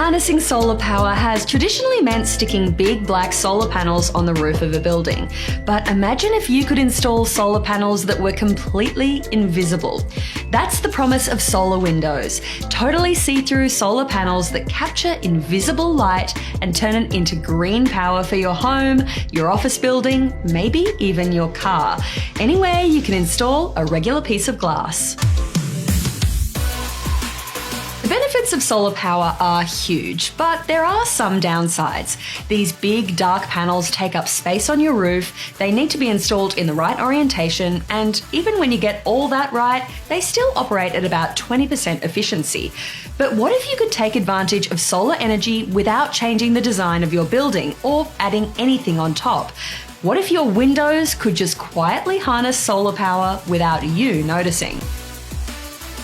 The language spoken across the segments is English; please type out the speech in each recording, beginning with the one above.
Harnessing solar power has traditionally meant sticking big black solar panels on the roof of a building. But imagine if you could install solar panels that were completely invisible. That's the promise of solar windows. Totally see-through solar panels that capture invisible light and turn it into green power for your home, your office building, maybe even your car. Anywhere you can install a regular piece of glass. The benefits of solar power are huge, but there are some downsides. These big, dark panels take up space on your roof, they need to be installed in the right orientation, and even when you get all that right, they still operate at about 20% efficiency. But what if you could take advantage of solar energy without changing the design of your building or adding anything on top? What if your windows could just quietly harness solar power without you noticing?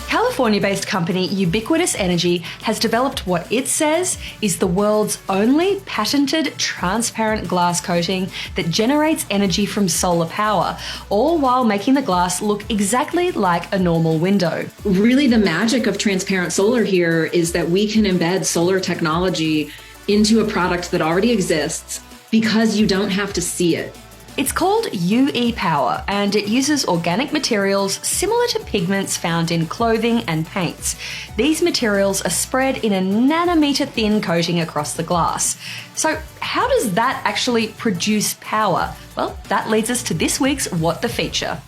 California-based company Ubiquitous Energy has developed what it says is the world's only patented transparent glass coating that generates energy from solar power, all while making the glass look exactly like a normal window. Really, the magic of transparent solar here is that we can embed solar technology into a product that already exists because you don't have to see it. It's called UE Power, and it uses organic materials similar to pigments found in clothing and paints. These materials are spread in a nanometer thin coating across the glass. So how does that actually produce power? Well, that leads us to this week's What the Feature.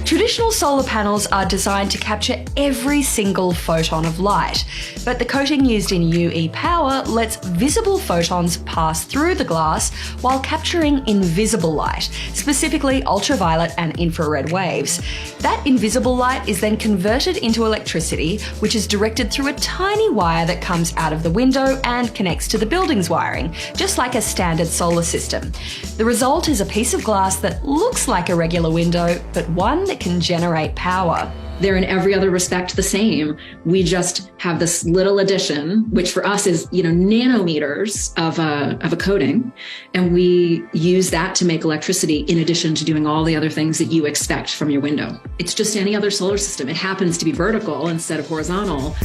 Traditional solar panels are designed to capture every single photon of light, but the coating used in UE Power lets visible photons pass through the glass while capturing invisible light, specifically ultraviolet and infrared waves. That invisible light is then converted into electricity, which is directed through a tiny wire that comes out of the window and connects to the building's wiring, just like a standard solar system. The result is a piece of glass that looks like a regular window, but one that can generate power. They're in every other respect the same. We just have this little addition, which for us is, nanometers of a coating. And we use that to make electricity in addition to doing all the other things that you expect from your window. It's just any other solar system. It happens to be vertical instead of horizontal.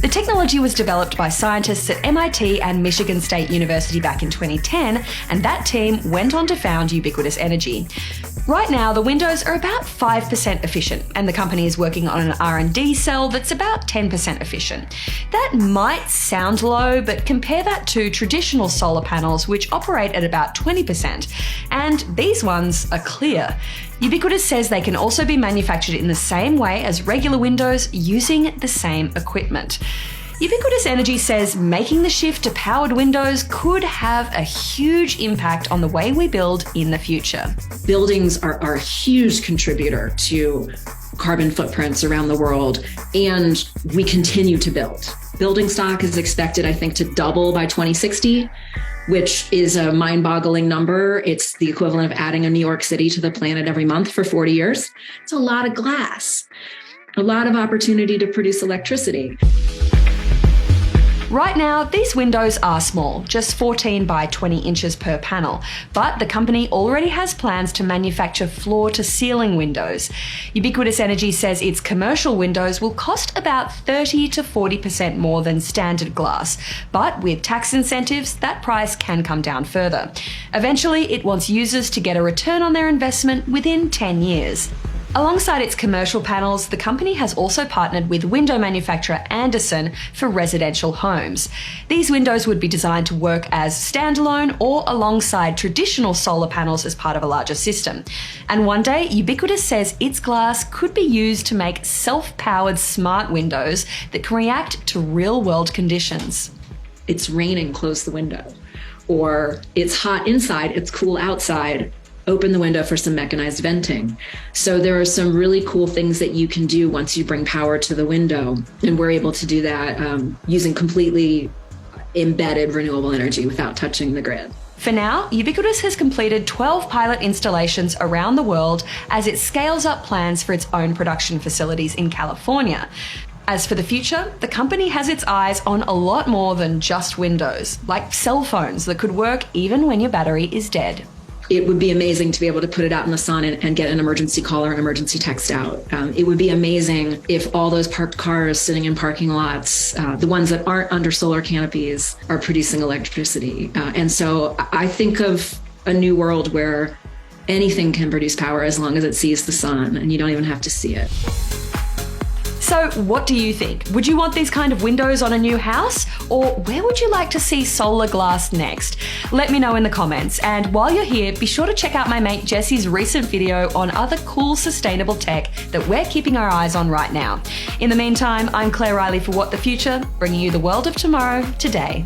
The technology was developed by scientists at MIT and Michigan State University back in 2010, and that team went on to found Ubiquitous Energy. Right now, the windows are about 5% efficient, and the company is working on an R&D cell that's about 10% efficient. That might sound low, but compare that to traditional solar panels, which operate at about 20%, and these ones are clear. Ubiquitous says they can also be manufactured in the same way as regular windows using the same equipment. Ubiquitous Energy says making the shift to powered windows could have a huge impact on the way we build in the future. Buildings are a huge contributor to carbon footprints around the world, and we continue to build. Building stock is expected, I think, to double by 2060, which is a mind-boggling number. It's the equivalent of adding a New York City to the planet every month for 40 years. It's a lot of glass, a lot of opportunity to produce electricity. Right now, these windows are small, just 14 by 20 inches per panel, but the company already has plans to manufacture floor-to-ceiling windows. Ubiquitous Energy says its commercial windows will cost about 30 to 40% more than standard glass, but with tax incentives, that price can come down further. Eventually, it wants users to get a return on their investment within 10 years. Alongside its commercial panels, the company has also partnered with window manufacturer Andersen for residential homes. These windows would be designed to work as standalone or alongside traditional solar panels as part of a larger system. And one day, Ubiquitous says its glass could be used to make self-powered smart windows that can react to real-world conditions. It's raining, close the window. Or it's hot inside, it's cool outside. Open the window for some mechanized venting. So there are some really cool things that you can do once you bring power to the window. And we're able to do that using completely embedded renewable energy without touching the grid. For now, Ubiquitous has completed 12 pilot installations around the world as it scales up plans for its own production facilities in California. As for the future, the company has its eyes on a lot more than just windows, like cell phones that could work even when your battery is dead. It would be amazing to be able to put it out in the sun and get an emergency call or an emergency text out. It would be amazing if all those parked cars sitting in parking lots, the ones that aren't under solar canopies, are producing electricity. And so I think of a new world where anything can produce power as long as it sees the sun and you don't even have to see it. So what do you think? Would you want these kind of windows on a new house? Or where would you like to see solar glass next? Let me know in the comments. And while you're here, be sure to check out my mate Jesse's recent video on other cool sustainable tech that we're keeping our eyes on right now. In the meantime, I'm Claire Riley for What the Future, bringing you the world of tomorrow today.